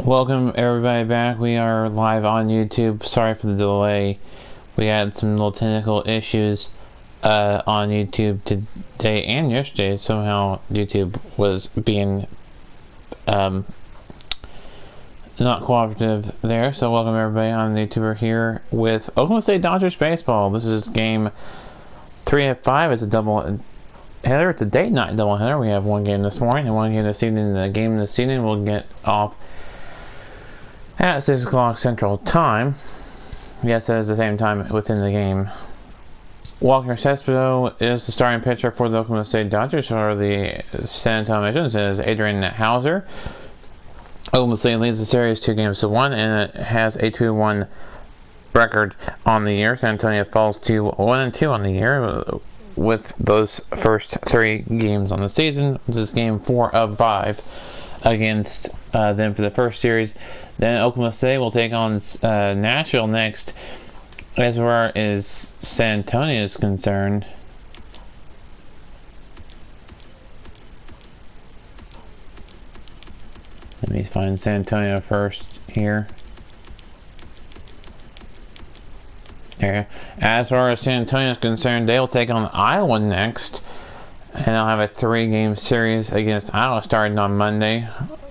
Welcome everybody back. We are live on YouTube. Sorry for the delay. We had some little technical issues on YouTube today and yesterday. Somehow YouTube was being not cooperative there. So welcome everybody. I'm the YouTuber here with Oklahoma State Dodgers baseball. This is game 3 of 5. It's a double header. It's a date night double header. We have one game this morning and one game this evening. The game this evening will get off at 6 o'clock Central Time. Yes, that is the same time within the game. Walker Cespedo is the starting pitcher for the Oklahoma State Dodgers, or the San Antonio Missions is Adrian Hauser. Oklahoma State leads the series 2-1, and it has a 2-1 record on the year. San Antonio falls to 1-2 on the year with those first 3 games on the season. This is game 4 of 5 against them for the first series. Then Oklahoma State will take on Nashville next. As far as San Antonio is concerned, let me find San Antonio first here. There. As far as San Antonio is concerned, they will take on Iowa next, and they'll have a 3-game series against Iowa starting on Monday.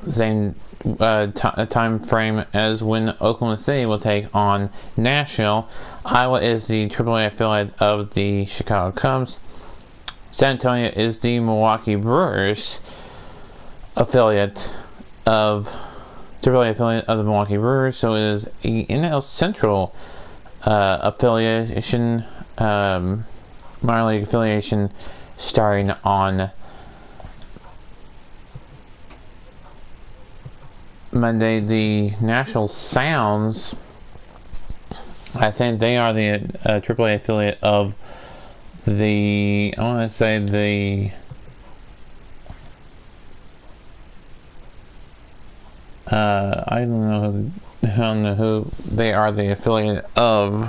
Same time frame as when Oklahoma City will take on Nashville. Iowa is the AAA affiliate of the Chicago Cubs. San Antonio is the Milwaukee Brewers affiliate of AAA affiliate of the Milwaukee Brewers. So it is a NL Central affiliation, minor league affiliation, starting on Monday. The Nashville Sounds, I think they are the AAA affiliate of the, I want to say the I don't know who they are the affiliate of.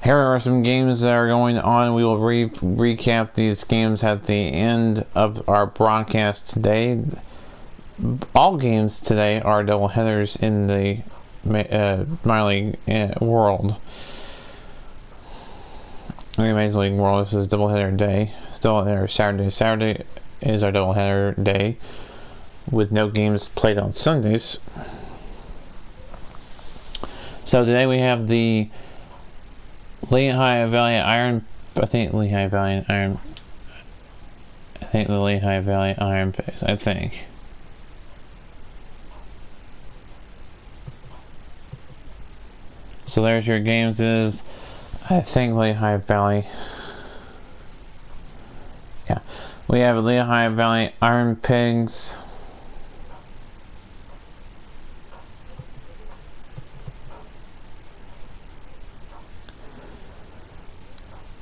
Here are some games that are going on. We will recap these games at the end of our broadcast today. All games today are double headers in the minor league world. In the Major League world, this is double header day. Double header Saturday. Saturday is our double header day, with no games played on Sundays. So today we have the Lehigh Valley Iron, the Lehigh Valley Iron Pigs, I think. So there's your games. Is, I think, Lehigh Valley. Yeah. We have Lehigh Valley Iron Pigs.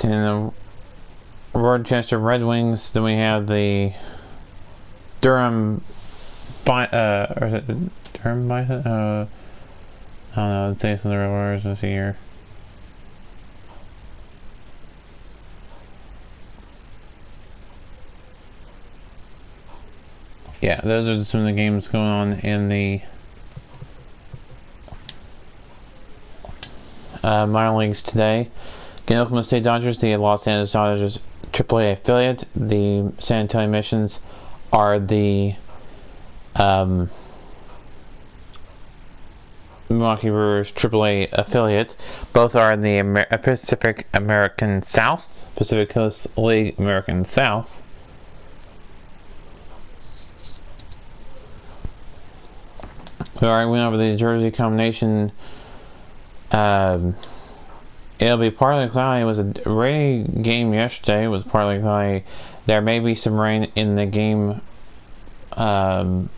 And the Rochester Red Wings. Then we have the Durham or is it Durham Bison? I don't know, the taste of the real words this year. Yeah, those are some of the games going on in the minor leagues today. Again, Oklahoma State Dodgers, the Los Angeles Dodgers AAA affiliate. The San Antonio Missions are the Milwaukee Brewers AAA affiliate. Both are in the Pacific American South, Pacific Coast League American South. We already went over the Jersey combination. It'll be partly cloudy. It was a rainy game yesterday. It was partly cloudy. There may be some rain in the game coming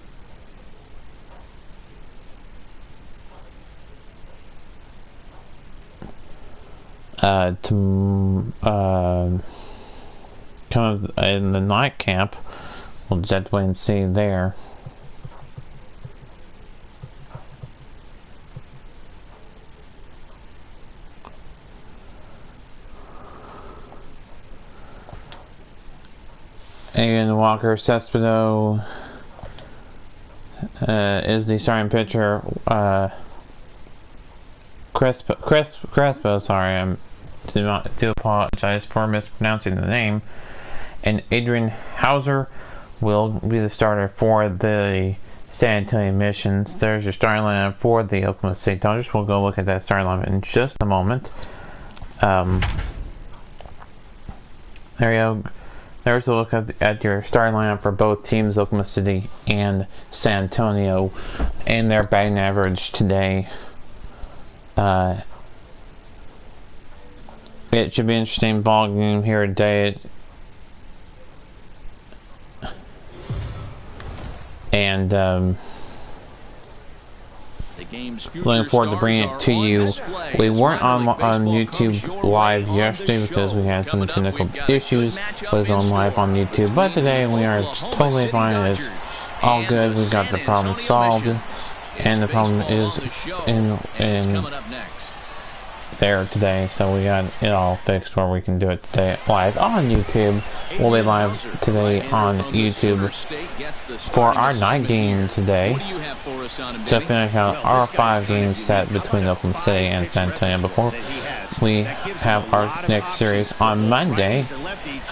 in the night camp. We'll just have to wait and see there. And Walker Cespedo is the starting pitcher, Crespo, sorry, I do apologize for mispronouncing the name. And Adrian Hauser will be the starter for the San Antonio Missions. There's your starting lineup for the Oklahoma State Dodgers. We'll go look at that starting lineup in just a moment. There you go. There's a look at your starting lineup for both teams, Oklahoma City and San Antonio, and their batting average today. It should be an interesting ball game here today. And looking forward to bringing it to you. We weren't on YouTube live yesterday because we had some technical issues with going live on YouTube, but today we are totally fine. It's all good. We got the problem solved, and the problem is in there today, so we got it all fixed where we can do it today live on YouTube. We'll be live today on YouTube for our night game today to finish out our 5-game set between Oklahoma City and San Antonio before we have our next series on Monday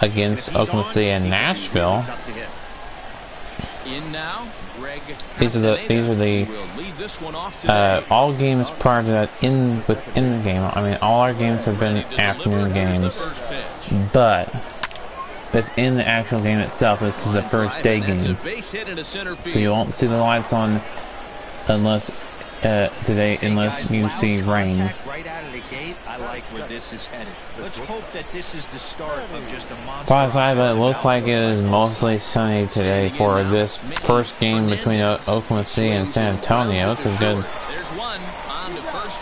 against Oklahoma City and Nashville. These are the all games prior to that within the game. I mean, all our games have been afternoon games, but within the actual game itself, this is the first day game. So you won't see the lights on unless today, unless you see rain. Right out of the gate, I like where this is headed. Let's hope that this is the start of just a monster. But it looks like it is mostly sunny today for this first game between Oklahoma City and San Antonio. It's a good,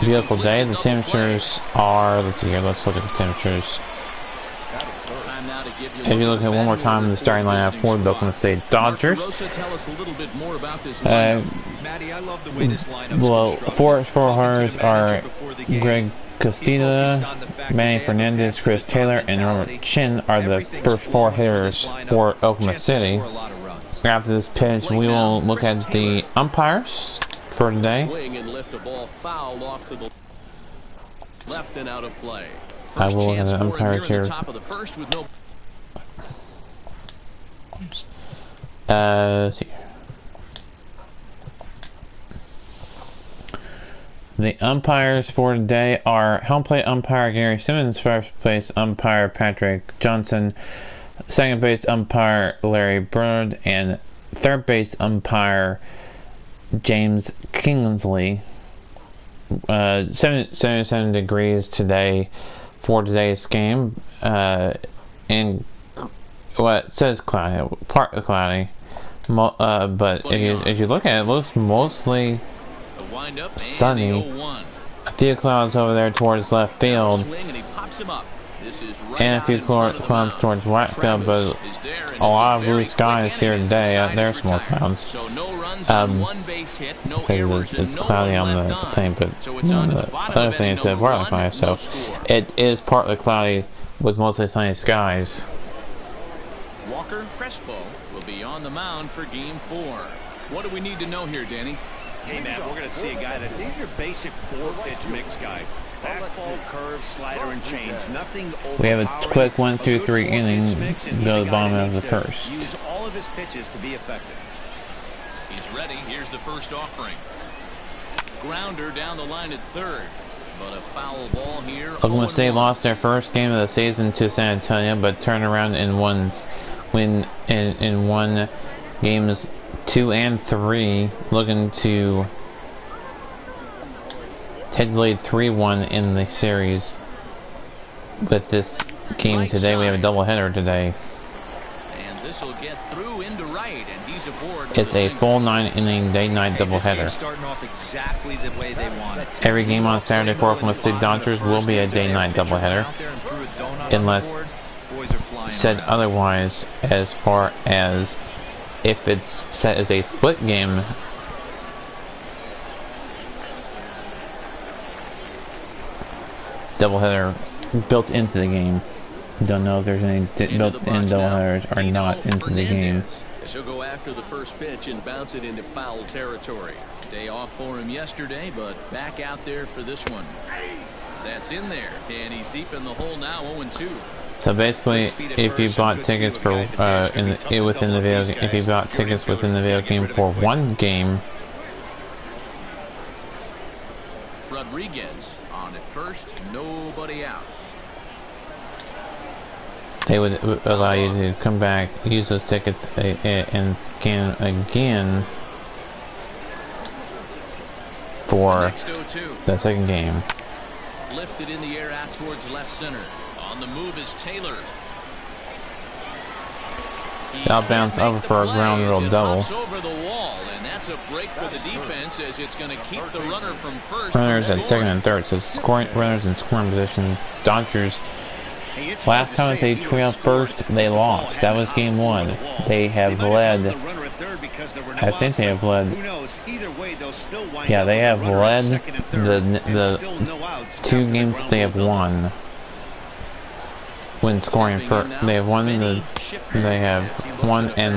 beautiful day. The temperatures are, let's see here, let's look at the temperatures. If you look at one more time the starting lineup for the Oklahoma State Dodgers, well, four runners are Greg Costilla, Manny Fernandez, Chris Taylor, and Robert Chin are the first 4 hitters for Oklahoma City. After this pitch, we will look at the umpires for today. I will look at the umpires here. Let's see. The umpires for today are home plate umpire Gary Simmons, first place umpire Patrick Johnson, second base umpire Larry Bird, and third base umpire James Kingsley. 77 degrees today for today's game, and what it says cloudy, partly cloudy, but as you look at it, it looks mostly sunny. A few clouds over there towards left field, and a few clouds towards right field, but a lot of blue skies here today. There's some more clouds. It's cloudy on the thing, but the other thing is partly cloudy, so it is partly cloudy with mostly sunny skies. Walker Crespo will be on the mound for Game 4. What do we need to know here, Danny? Hey, man, we're going to see a guy that these are basic 4-pitch mix guy. Fastball, curve, slider, and change. Nothing over. We have a quick 1, 2, 3 inning to the bottom of the first. Use all of his pitches to be effective. He's ready. Here's the first offering. Grounder down the line at third. But a foul ball here. Oklahoma State lost their first game of the season to San Antonio, but turned around and won games 2 and 3, looking to take the lead 3-1 in the series. With this game today, we have a doubleheader today. And this will get through into right, and he's aboard. It's a full 9-inning day-night doubleheader. Exactly the way they want it. Every game on Saturday for Oklahoma State Dodgers will be a day-night doubleheader, unless said otherwise, as far as if it's set as a split game. Doubleheader built into the game. Don't know if there's any built-in doubleheaders or not into the game. As he'll go after the first pitch and bounce it into foul territory. Day off for him yesterday, but back out there for this one. That's in there, and he's deep in the hole now, 0-2. So basically, if you bought tickets for within the video, if you bought tickets within the video game for one game, Rodriguez on at first, nobody out. they would allow you to come back, use those tickets, and scan again for the second game. Lifted in the air out towards left center. On the move is Taylor. That'll bounce over for a ground rule double. Over the wall, and that's a break for the defense as it's going to keep the runner from first. Runners at second and third, so scoring runners in scoring position. Dodgers. Last time they trailed first, they lost. That was game one. They have led. I think they have led. Yeah, they have led the 2 games they have won. When scoring first, they have won and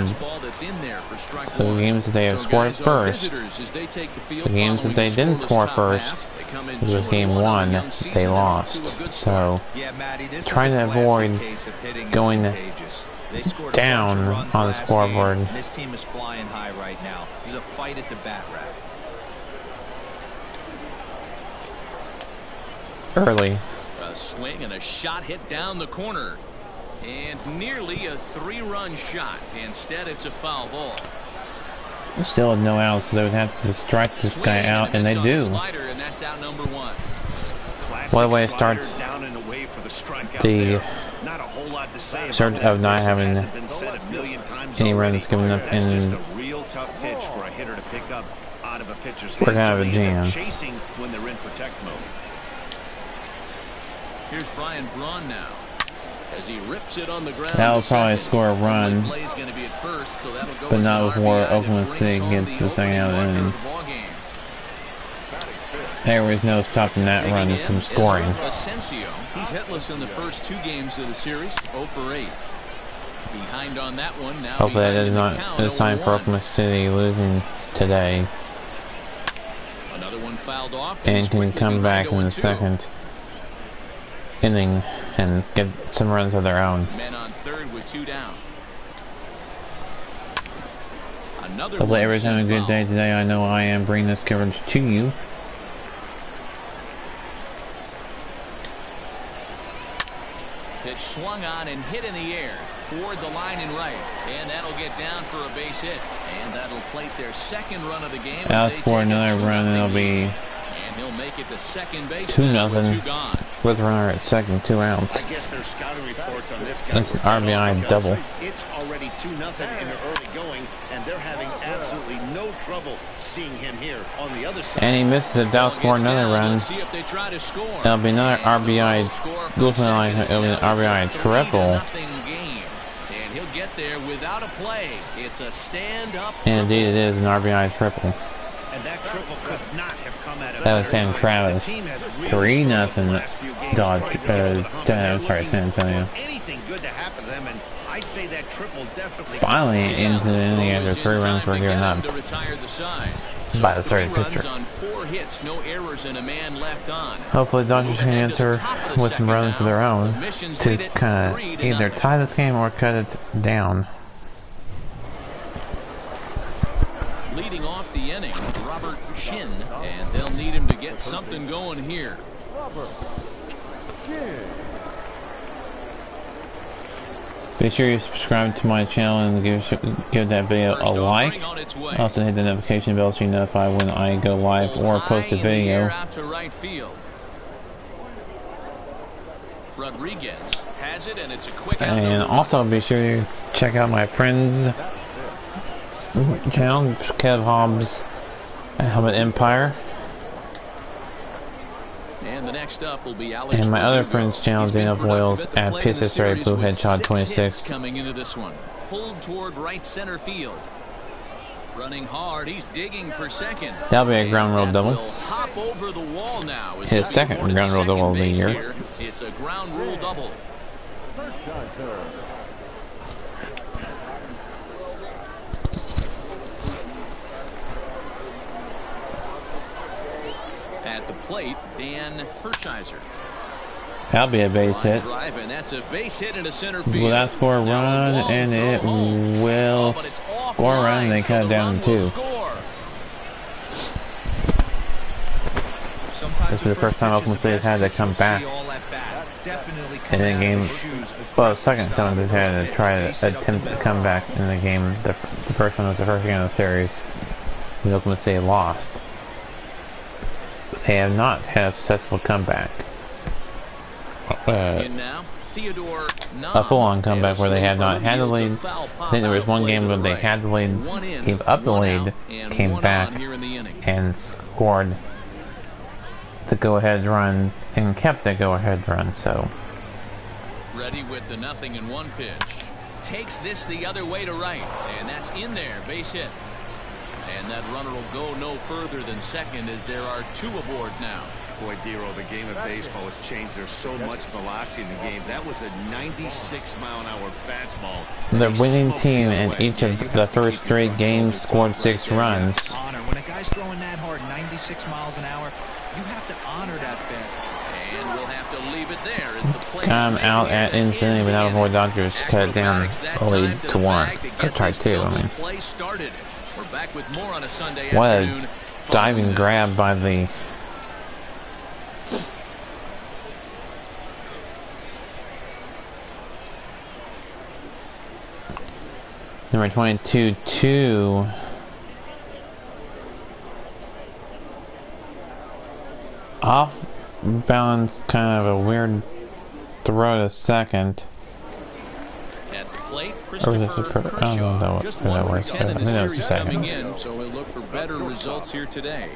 the games that they have scored first. The games that they didn't score first, it was game 1, they lost. So, trying to avoid going down on the scoreboard. This team is flying high right now. There's a fight at the bat rack. Early. A swing and a shot hit down the corner. And nearly a 3-run shot. Instead, it's a foul ball. Still have no outs, so they would have to strike this guy out, and they do. And that's out number 1. What a way to start the start of not having any runs given up in. We're gonna have a jam. Here's Ryan Braun now. As he rips it on the ground. That'll probably score a run, but not before Oakland City gets the second out inning. There was no stopping that run from scoring. He's hitless in the first 2 games of the series, 0 for 8. Behind on that one now. Hopefully that is not a sign for Oakland City losing today. Another one fouled off and can come back in the second inning and get some runs of their own. Men on third with 2 down. Hopefully everybody's having a good day today. I know I am bringing this coverage to you. It swung on and hit in the air toward the line and right, and that'll get down for a base hit, and that'll plate their second run of the game. I'll score another run, and it'll be and he'll make it to second base 2-0 with a runner at second, 2 outs. I guess their scouting reports on this guy. That's an RBI double. It's already 2-0 in the early going, and they're having absolutely no trouble seeing him here on the other side. And he misses it. That'll score another run. That'll be another RBI. Looking like it'll be an RBI triple. And he'll get there without a play. It's a stand-up. And indeed, it is an RBI triple. And that triple could not have come out of that was Sam Travis. 3-0 sorry, San Antonio. Anything good to happen to them, and I'd say that triple definitely. Finally into the inning after 3 runs were given up by the third pitcher. Hopefully, Dodgers can answer with some runs of their own to kind of either tie this game or cut it down. Leading off the inning, Robert Shin, and they'll need him to get something going here. Be sure you subscribe to my channel and give that video a like. Also hit the notification bell so you're notified when I go live or post a video. Rodriguez has it, and it's a quick and also be sure you check out my friends channel, Kev Hobbs, Helmet Empire. And the next up will be Alex and my other friend's channel, Dana Boyles at PSSRA Blue Hedgehog 26. Coming into this one, pulled toward right center field. Running hard, he's digging for second. That'll be a ground rule double. Hop over the wall now. His second ground rule double of the year. It's a ground rule double. plate, Dan Hershiser. That'll be a base Line hit. drive, and that's a base hit into center field. Will that score a Now run? long And throw it home. will But it's off score a run, line, and they so cut it the down run to will 2. score. Sometimes This is the first time Oklahoma State has had to come back in the game. Well, the second time they've had to try to attempt to come back in the game. The first one was the first game of the series when Oklahoma State lost. They have not had a successful comeback. In now, Theodore A full-on comeback where they had not had the lead. I think there was one game where they had the lead, gave up the lead, came back, and scored the go-ahead run and kept the go-ahead run. So ready with the 0-1 pitch. Takes this the other way to right, and that's in there, base hit. And that runner will go no further than second as there are 2 aboard now. Boy, Dero, the game of baseball has changed. There's so much velocity in the game. That was a 96-mile-an-hour fastball. the winning team in each of the first 3 games scored 6 runs. When a guy's throwing that hard, 96 miles an hour, you have to honor that fastball. And we'll have to leave it there as the play I'm out at Infinity, but now the Dodgers cut it down a lead to 1. Or tied 2, I mean. Play started. We're back with more on a Sunday What afternoon. a diving grab by the number 22, off balance, kind of a weird throw to second. At the plate, Or was it the Christopher first? I don't know Just where that 1 was. for 10 I in think the that was the series coming second. in, so we'll look for better results here today.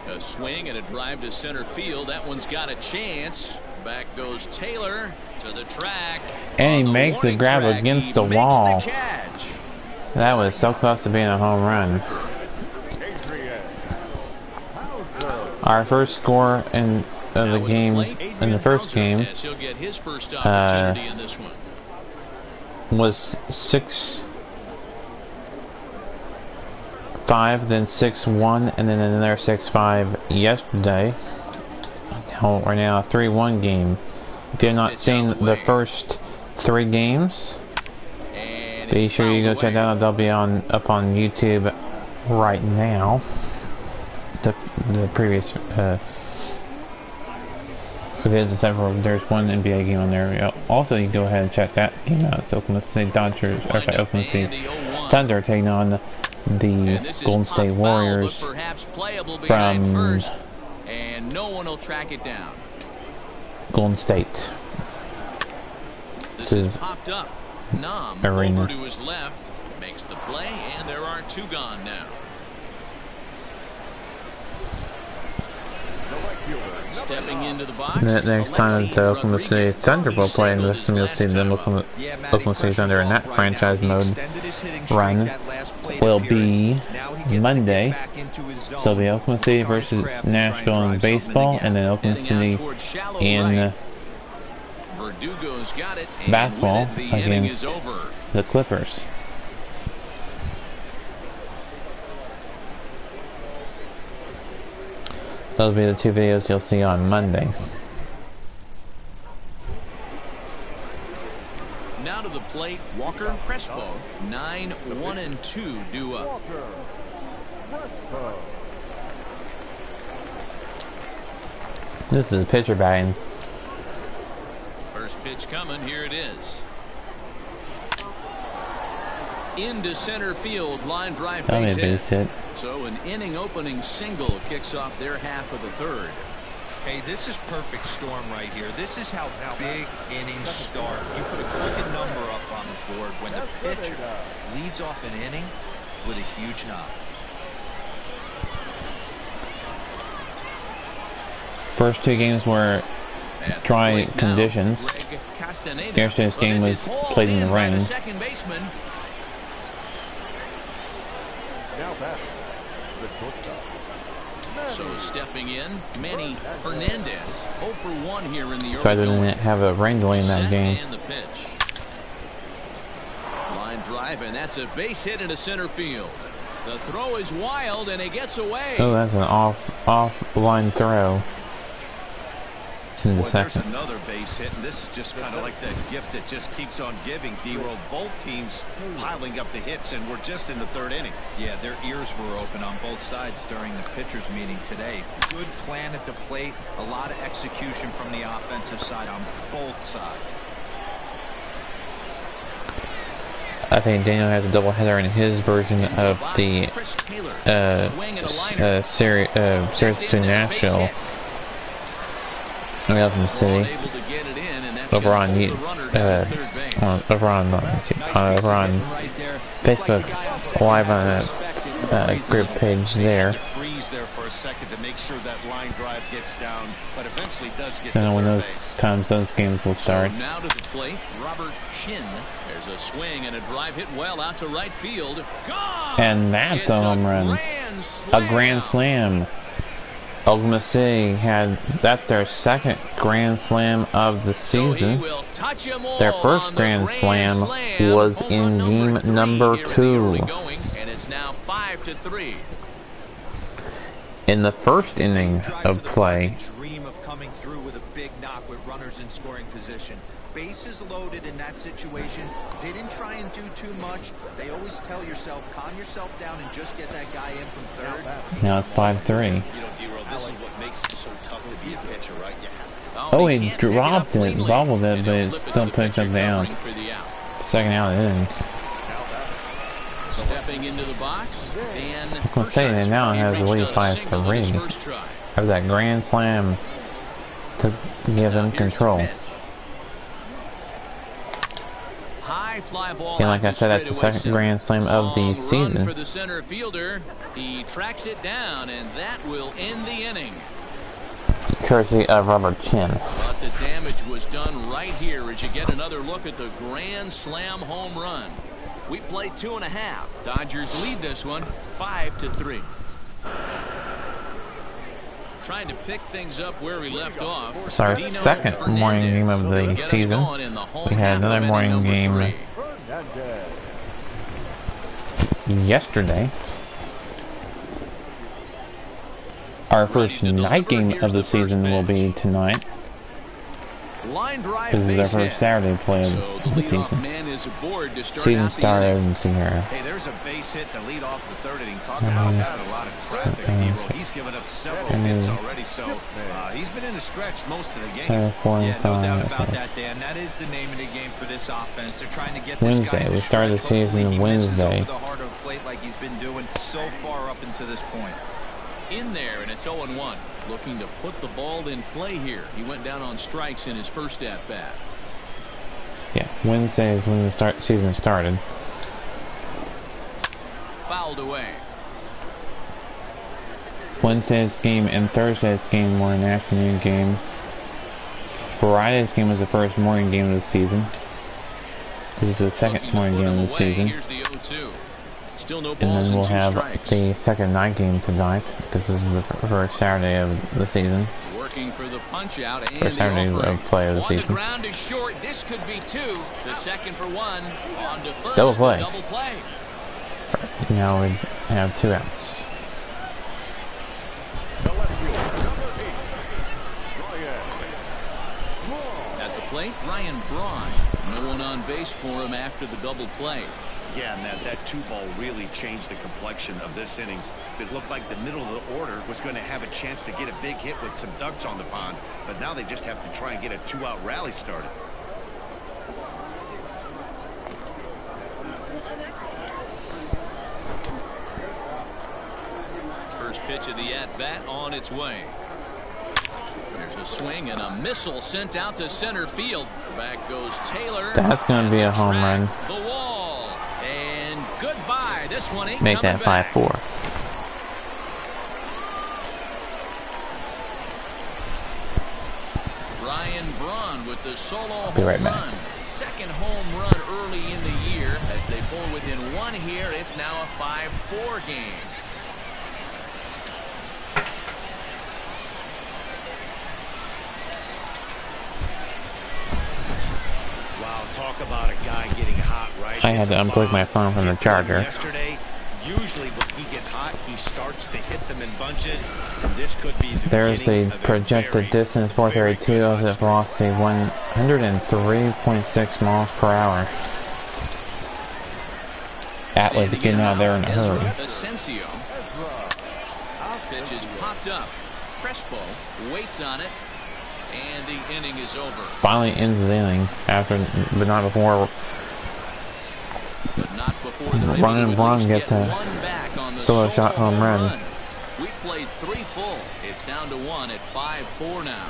A swing and a drive to center field. That one's got a chance. Back goes Taylor to the track. And he On the makes the warning grab track, against he the makes wall. the catch. That was so close to being a home run. Our first score in the game, in the first game, As he'll get his first opportunity in this one. was 6-5, then 6-1, and then another 6-5 yesterday. We're now a 3-1 game. If you've not seen the first 3 games, be sure you go check that out. They'll be up on YouTube right now. The previous videos, several. There's one NBA game on there. Also, you can go ahead and check that game out. It's Oklahoma State Dodgers, or sorry, Oklahoma State Thunder taking on the Golden State Warriors from and no one will track it down. Golden State. This is popped up. Nam arena. over to his left, makes the play, and there are 2 gone now. Stepping into the box. Next time the Oklahoma City Thunder will play in this time, you'll see them Oklahoma City Thunder in that franchise mode run will be Monday. So it'll be Oklahoma City versus Nashville in baseball, and then Oklahoma City in Verdugo's got it, and basketball with it, the inning is against over. the Clippers. Those will be the 2 videos you'll see on Monday. Now to the plate, Walker Crespo. 9-1-2 due up. This is pitcher batting. First pitch coming, here it is. Into center field, line drive, That'll be a base base hit. So an inning opening single kicks off their half of the 3rd. Hey, this is perfect storm right here. This is how big innings start. You put a crooked number up on the board when the pitcher leads off an inning with a huge knock. First 2 games were dry conditions. Yesterday's game was played in the rain. So stepping in, Manny Fernandez, 0 for 1 here in the early So I didn't going. have a rain delay in that game. And the pitch. Line drive, and that's a base hit into center field. The throw is wild, and it gets away. Oh, that's an off-line throw. In the Boy, there's second. another base hit, and this is just kind of like that gift that just keeps on giving, D-Roll. Both teams piling up the hits, and we're just in the third inning. Yeah, their ears were open on both sides during the pitchers meeting today. Good plan at the plate, a lot of execution from the offensive side on both sides. I think Daniel has a doubleheader in his version of the series to Nashville. We up in the city. Over on Facebook Live on a group page there. Freeze there for a second to make sure that line drive gets down, but eventually does get And to when third those base. times those games will start. So now to the plate, Robert Shin. There's a swing and a drive hit well out to right field. Gone! And that's It's a home run. A grand slam. Oklahoma City that's their second grand slam of the season. Their first grand slam was in game number 2. And it's now 5-3. In the first inning of play. Dream of coming through with a big knock with runners in scoring position. Bases loaded in that situation. Didn't try and do too much. They always tell yourself, calm yourself down and just get that guy in from third. Now it's 5-3. You know, D-Roll, this is what makes it so tough to be a pitcher, right? You have Oh, he dropped it, bobbled it, but it still picks up the out. Second out in. Stepping into the box, Dan. I'm gonna say that now it has a lead 5-3. Have that grand slam to give them control. High fly ball. And like I said, that's the second grand slam of the season. For the center fielder, he tracks it down, and that will end the inning. Courtesy of Robert Chin. But the damage was done right here as you get another look at the grand slam home run. We play 2.5. Dodgers lead this one 5-3. Trying to pick things up where we left off. It's our second morning game of the season. We had another morning game yesterday. Our first night game of the season will be tonight. This is our first Saturday play of the season. Season started in Sierra. Hey, there's a base hit to lead off the third inning. Talk about having a lot of traffic, D-Roll. He's given up several hits already, so he's been in the stretch most of the game. Yeah, no doubt about that, Dan. That is the name of the game for this offense. They're trying to get this Wednesday. guy in We the started the stretch. Hopefully season he misses Wednesday. over the heart of the plate like he's been doing so far up until this point. In there, and it's 0-1. Looking to put the ball in play here. He went down on strikes in his first at-bat. Yeah, Wednesday is when the season started. Fouled away. Wednesday's game and Thursday's game were an afternoon game. Friday's game was the first morning game of the season. This is the second morning game of the season. Here's the 0-2. Still no And balls then we'll and 2 have strikes. the second night game tonight, because this is the first Saturday of the season. Working for the punch out and First Saturday the of play of the on season. the ground is short. This could be 2. The second for 1. On to first. Double play. Double play. Now we have 2 outs. At the plate, Ryan Braun. No one on base for him after the double play. Yeah, and that 2-ball really changed the complexion of this inning. It looked like the middle of the order was going to have a chance to get a big hit with some ducks on the pond, but now they just have to try and get a 2-out rally started. First pitch of the at-bat on its way. There's a swing and a missile sent out to center field. Back goes Taylor. That's going to be a home run. The wall. And goodbye. This one ain't Make that coming back. 5-4. Ryan Braun with the solo Be right home back. run. Second home run early in the year. As they pull within 1 here, it's now a 5-4 game. Wow, talk about a guy getting hot, right? I had to unplug my phone from the charger. Yesterday, Usually when he gets hot, he starts to hit them in bunches, and this could be the There's beginning the of a projected distance, 432, exit velocity 103.6 miles per hour. Atlas getting out there in a hurry. Asensio. Pitch is popped up. Crespo waits on it, and the inning is over. Finally ends the inning after, but not before. But not before the Ryan Braun gets a solo shot home run. We played 3 full. It's down to 1 at 5-4 now.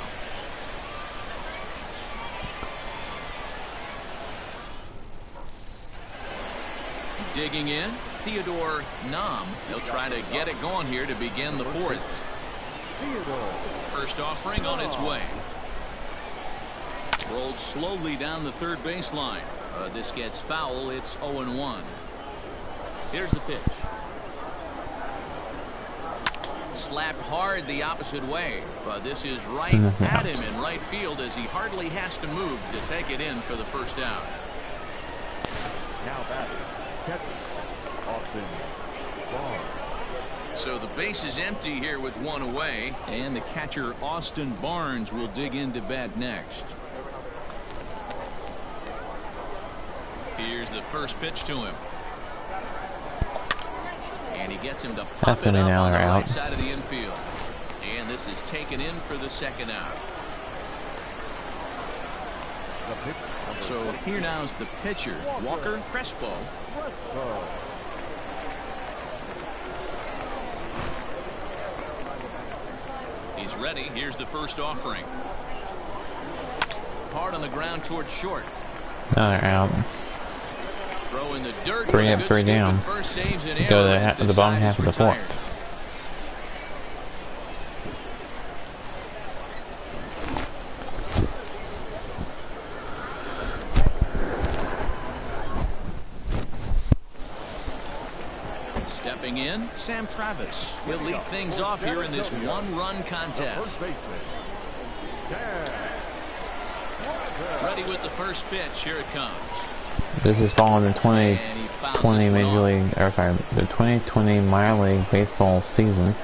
Digging in, Theodore Nam. He'll try to get it going here to begin the 4th. First offering on its way. Rolled slowly down the third baseline. This gets foul. It's 0-1. Here's the pitch. Slapped hard the opposite way. But this is right at him in right field as he hardly has to move to take it in for the first out. Now batting, catcher, Austin Barnes. So the base is empty here with 1 away, and the catcher Austin Barnes will dig into bat next. Here's the first pitch to him. And he gets him to pop it up on the right side of the infield. And this is taken in for the second out. So here now is the pitcher, Walker Crespo. He's ready. Here's the first offering. Hard on the ground towards short. Another out. Throw in the dirt. 3 up, 3 down. Go to the bottom half of the 4th. Stepping in, Sam Travis. He'll lead things off here in this 1-run contest. Ready with the first pitch. Here it comes. This is following the 2020 Major League, or sorry, the 2020 minor league baseball season.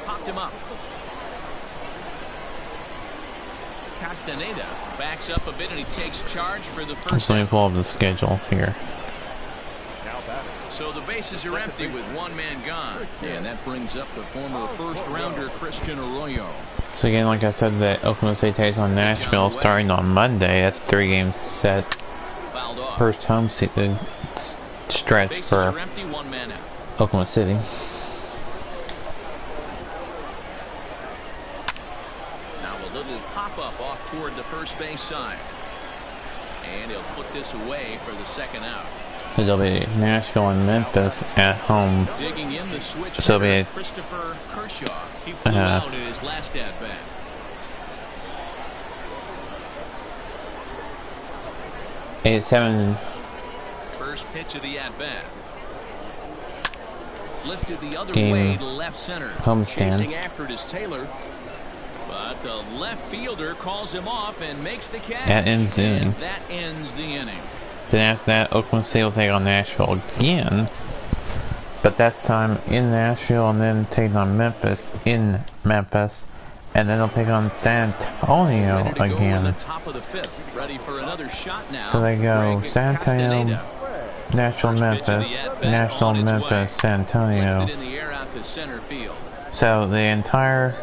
Popped him up. Castaneda backs up a bit and he takes charge for the first. Let me pull up the schedule here. So the bases are empty with 1 man gone, and that brings up the former first-rounder Christian Arroyo. So again, like I said, the Oklahoma State takes on Nashville starting on Monday. That's 3 games set. First home season stretch for empty, 1 man out. Oklahoma City. Now a little pop-up off toward the first base side. And he'll put this away for the second out. It'll be Nashville and Memphis at home. Digging in the switch, so it'll be Christopher Kershaw. He flew out in his last at bat. First pitch of the at bat. Lifted the other way to left center. Homestand. Chasing after it is Taylor. But the left fielder calls him off and makes the catch. That ends the inning. That ends the inning. Then after that, Oklahoma State will take on Nashville again. But that time in Nashville, and then take on Memphis in Memphis. And then they'll take on San Antonio again. The top of the 5th. Ready for another shot now. So they go San Antonio, Nashville, Memphis, Nashville, Memphis, San Antonio. So the entire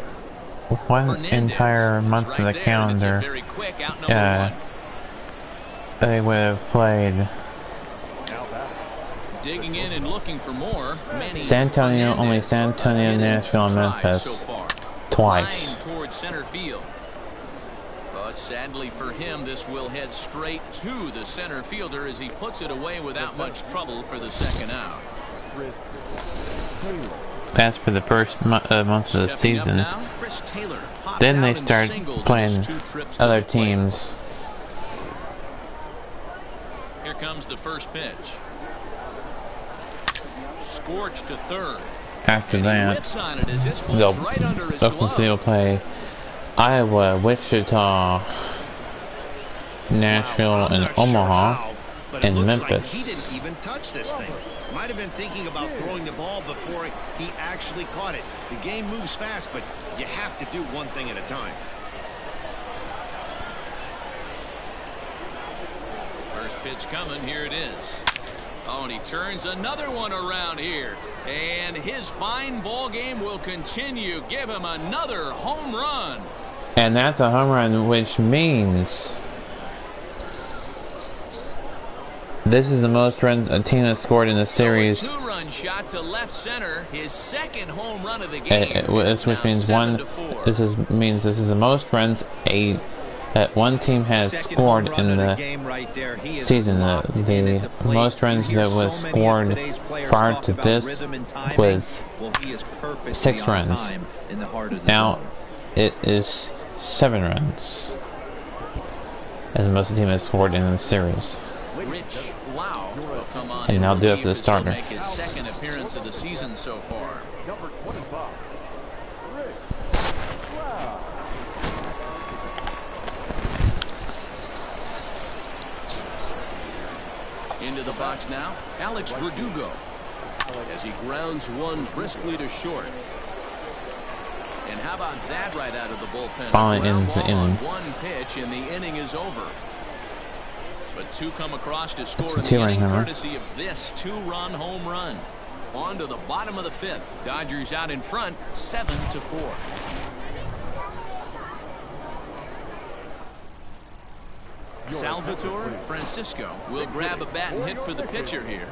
month of the calendar, they would have played digging in and looking for more. San Antonio, only San Antonio, Nashville, and Memphis twice. Towards center field. But sadly for him, this will head straight to the center fielder as he puts it away without much trouble for the second out. That's for the first month of the season. Then they start playing other teams. Here comes the first pitch. Scorched to third. After that, Oklahoma City will play Iowa, Wichita, Nashville, and not sure Omaha, how, but it and looks like Memphis. he didn't even touch this thing. Might have been thinking about throwing the ball before he actually caught it. The game moves fast, but you have to do one thing at a time. First pitch coming. Here it is. Oh, and he turns another one around here. And his fine ball game will continue. Give him another home run. And that's a home run, which means this is the most runs a team has scored in the series. So a two-run shot to left center, his second home run of the game. Which means means this is the most runs that one team has scored in the season. The most runs that was scored prior to this was 6 runs. Now it is 7 runs as the most the team has scored in the series. Rich Lau will come on And now do it for the this will starter. make his second appearance of the season so far. Number 25, Rich Lau. Into the box now, Alex Verdugo, as he grounds one briskly to short. And how about that right out of the bullpen? Ball Ground ends the ball on inning. one pitch, and the inning is over. But 2 come across to score a in the 2-run inning, homer. courtesy of this 2-run home run. On to the bottom of the 5th. Dodgers out in front, 7-4. Salvatore Francisco will grab a bat and hit for the pitcher here.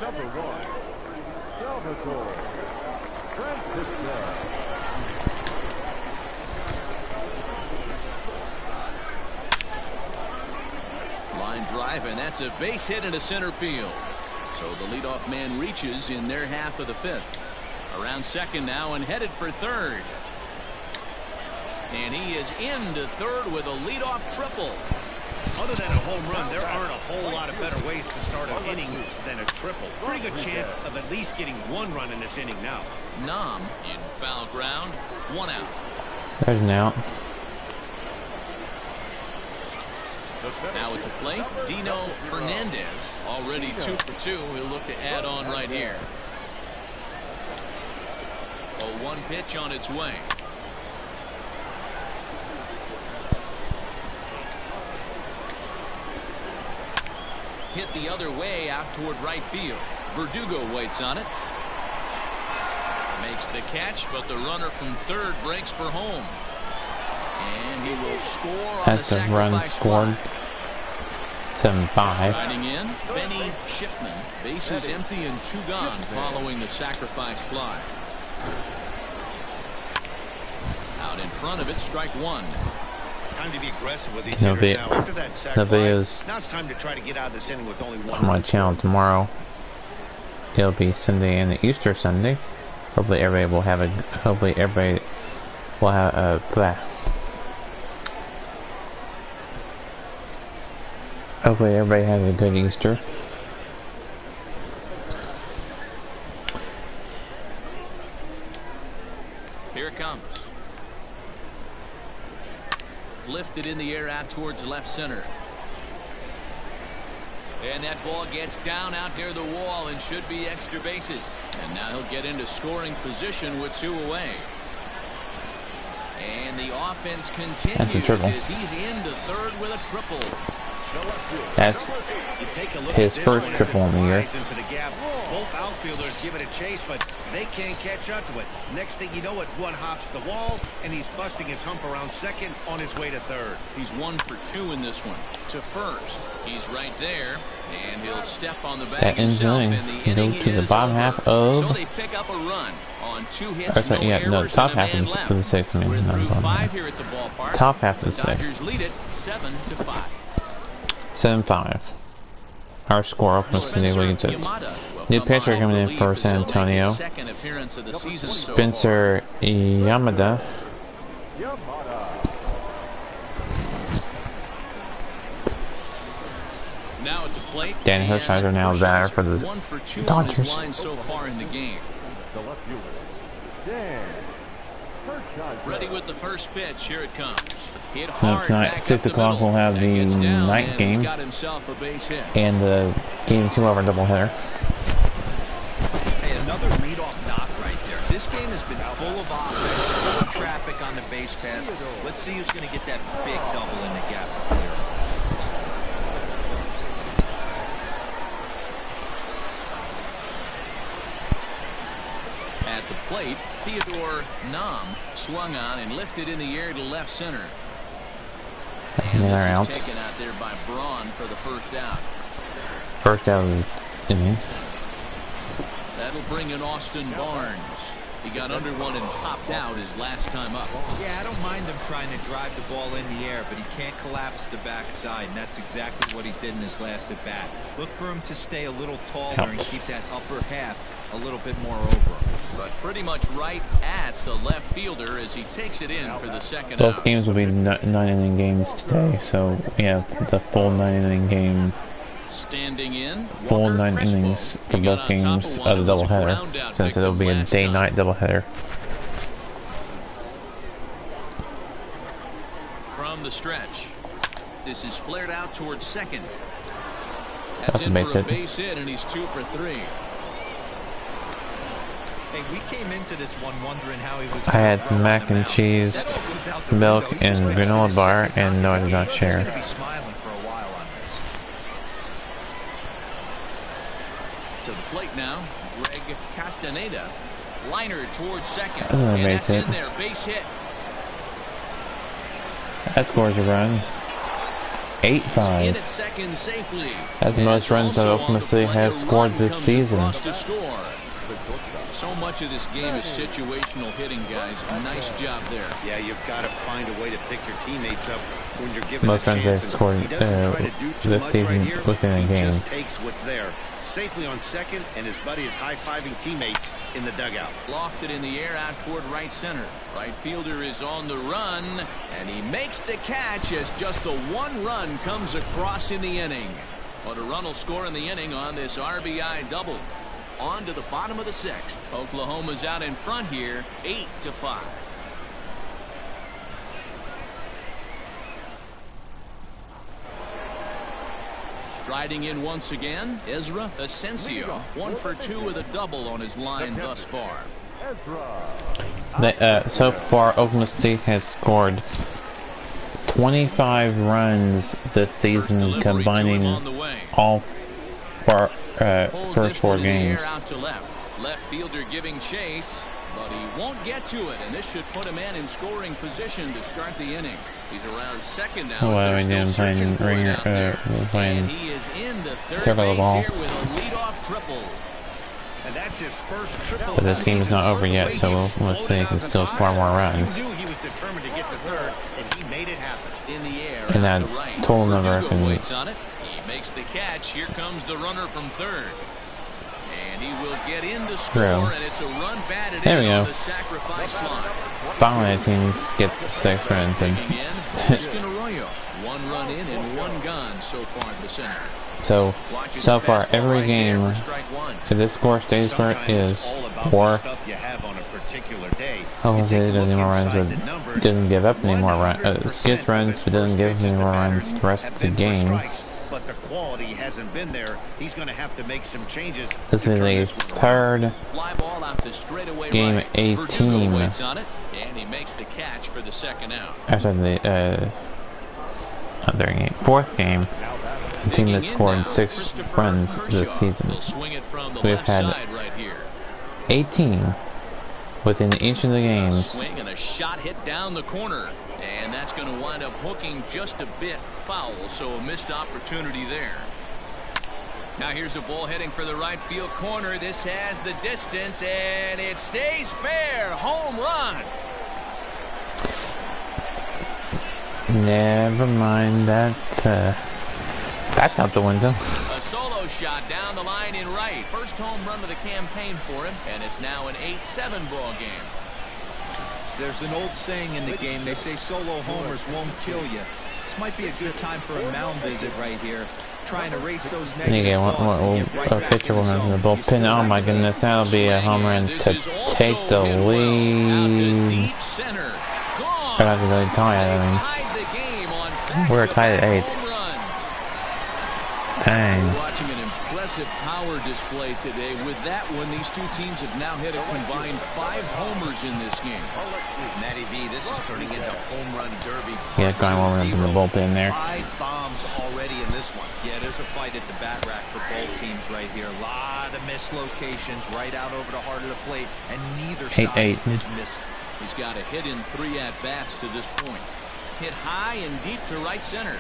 Number 1, Salvatore Francisco. Line drive, and that's a base hit into center field. So the leadoff man reaches in their half of the 5th. Around second now and headed for third. And he is into third with a leadoff triple. Other than a home run, there aren't a whole lot of better ways to start an inning than a triple. Pretty good chance of at least getting 1 run in this inning now. Nam in foul ground, 1 out. There's an out. Now at the plate, Dino Fernandez, already 2 for 2. He'll look to add on right here. A 1 pitch on its way. Hit the other way out toward right field. Verdugo waits on it. Makes the catch, but the runner from third breaks for home. And he will score on That's the a run sacrifice scored. fly. 7-5. Riding in, Benny Shipman. Bases empty and 2 gone following the sacrifice fly. Out in front of it, strike 1. Time to be aggressive with these No hitters vi- now. After that sac no fly, videos now it's time to try to get out of this inning with only 1 on my run. channel tomorrow. It'll be Sunday and the Easter Sunday. Hopefully everybody will have a Hopefully everybody has a good Easter. Here it comes. Lifted in the air out towards left center. And that ball gets down out near the wall and should be extra bases. And now he'll get into scoring position with 2 away. And the offense That's a continues triple. as he's into third with a triple. That's You take a look his at this first one as triple it in the year. flies into the gap. Both outfielders give it a chase, but they can't catch up to it. Next thing you know, it one hops the wall, and he's busting his hump around second on his way to third. He's 1 for 2 in this one. To first, he's right there, and he'll step on the bag That ends the himself, inning. and the You go inning to the is bottom over. half of- So they pick up a run on 2 hits, Or, no yeah, no, errors, top and a half man of left. the 6th. I mean, We're not through bottom 5 half. here at the ballpark. Top half of the Dodgers 6th. lead it 7-5. 7-5. Our score opens today. We can say Yamada will new come pitcher on coming in relief for as San he'll make his Antonio. second appearance of the season so far. Spencer Yamada. Yamada. Now at the plate, Danny and Hershiser now batter for the 1 for 2 on his Dodgers. line so far in the game. The left fielder, Dan First contact. Ready with the first pitch. Here it comes. Hit Now hard tonight, back 6 up the o'clock, middle. we'll have That the gets down, night and game he's got himself a base hit. and the Game 2-hour doubleheader. Hey, another leadoff knock right there. This game has been full of offense, full of traffic on the base pass. Let's see who's going to get that big double in the gap to clear. At the plate, Theodore Nam swung on and lifted in the air to left center. That's And another this out. is taken out there by Braun for the first out. First out of the inning. That'll bring in Austin Barnes. He got under one and popped out his last time up. Yeah, I don't mind him trying to drive the ball in the air, but he can't collapse the backside, and that's exactly what he did in his last at bat. Look for him to stay a little taller and keep that upper half a little bit more over him. But pretty much right at the left fielder as he takes it in for the second Both out. games will be 9-inning games today, so we have the full 9-inning game. Standing in, Full Walker 9 Crespo. innings for He got both on games top one of the and was a doubleheader, ground out since it'll be a victim last time. day-night doubleheader. From the stretch. This is flared out towards second. That's a in base for a hit. base hit, and he's 2 for 3. Hey, we came into this one wondering how he was I had mac and cheese, milk, and granola bar, and no, I did not He's share. going to be smiling for a while on this. To the plate now, Greg Castaneda. Liner towards second. That's another And base that's hit. in there. Base hit. That scores a run. In 8-5. at second safely. That's the most runs that Also Oklahoma on the City play, has a scored run this comes season. across to score. So much of this game is situational hitting, guys. Nice job there. Yeah, you've got to find a way to pick your teammates up when you're given Most a runs chance. they've And scored he doesn't try to do too this much season right here. within a He game. just takes what's there. Safely on second, and his buddy is high-fiving teammates in the dugout. Lofted in the air out toward right center. Right fielder is on the run, and he makes the catch as just the one run comes across in the inning. But a run will score in the inning on this RBI double. On to the bottom of the 6th. Oklahoma's out in front here, 8-5. Striding in once again, Ezra Asensio. 1 for 2 with a double on his line thus far. Ezra. So far, Oklahoma City has scored 25 runs this season, combining all first 4 games. Out to left. Left fielder giving chase, but he won't get to it, and this should put him in scoring position to start the inning. He's around second now. Oh, They're I still didn't searching for it ringer, out there. playing And he is in the third third of the base ball. here with a leadoff triple. And that's his first triple. But this game is not over yet, so Oklahoma City can still score more runs. You knew he was determined to get the third, and he made it happen. In the air, And out that to right. total number Verdugo can- waits on it. He makes the catch. Here comes the runner from third. And he will get in to score, True. and it's a run batted There in we on go. the sacrifice fly. Finally, the team gets 6 runs in. Taking in Christian Arroyo. 1 run in and 1 gone so far to the center. So Watches far, the fastball every right there game, for strike 1. if this score stays where it Sometimes is, it's all about or the stuff you have on a particular day. Oklahoma You take City a doesn't look more runs, inside the but numbers. doesn't give up any more runs. 100% Gets of runs, his but doesn't first give pitches any to more batters runs the rest have of the been for game. strikes, but the quality hasn't been there. He's going to have to make some changes. This to is turn a this one around. third Fly ball out to straightaway Game right. 18. Verdugo waits on it, and he makes the catch for the second out. after the fourth game. The team has scored 6 runs this season. He'll swing it from the We've left had side right here. 18 within each of the games. Swing and a shot hit down the corner. And that's going to wind up hooking just a bit foul, so a missed opportunity there. Now here's a ball heading for the right field corner. This has the distance, and it stays fair. Home run. Never mind that. That's out the window. A solo shot down the line in right. First home run of the campaign for him, and it's now an 8-7 ball game. There's an old saying in the game. They say solo homers won't kill you. This might be a good time for a mound visit right here. trying to race those Need to negative get thoughts and get right a back pitcher in the will in the zone. You still bullpen. Oh have my to goodness, that'll be a home run to take the lead. Deep center. Gone. Or that's a really tie, I mean. Tied the game on We're tied at 8. home run. Dang. We're watching an impressive power display today. With that one, these two teams have now hit a combined 5 homers in this game. Matty V, this is turning into home run derby. Yeah, going home run from the bullpen there. 5 bombs already in this one. Yeah, there's a fight at the bat rack for both teams right here. A lot of missed locations right out over the heart of the plate, and neither side 8-8. is missing. He's got a hit in 3 at-bats to this point. Hit high and deep to right center.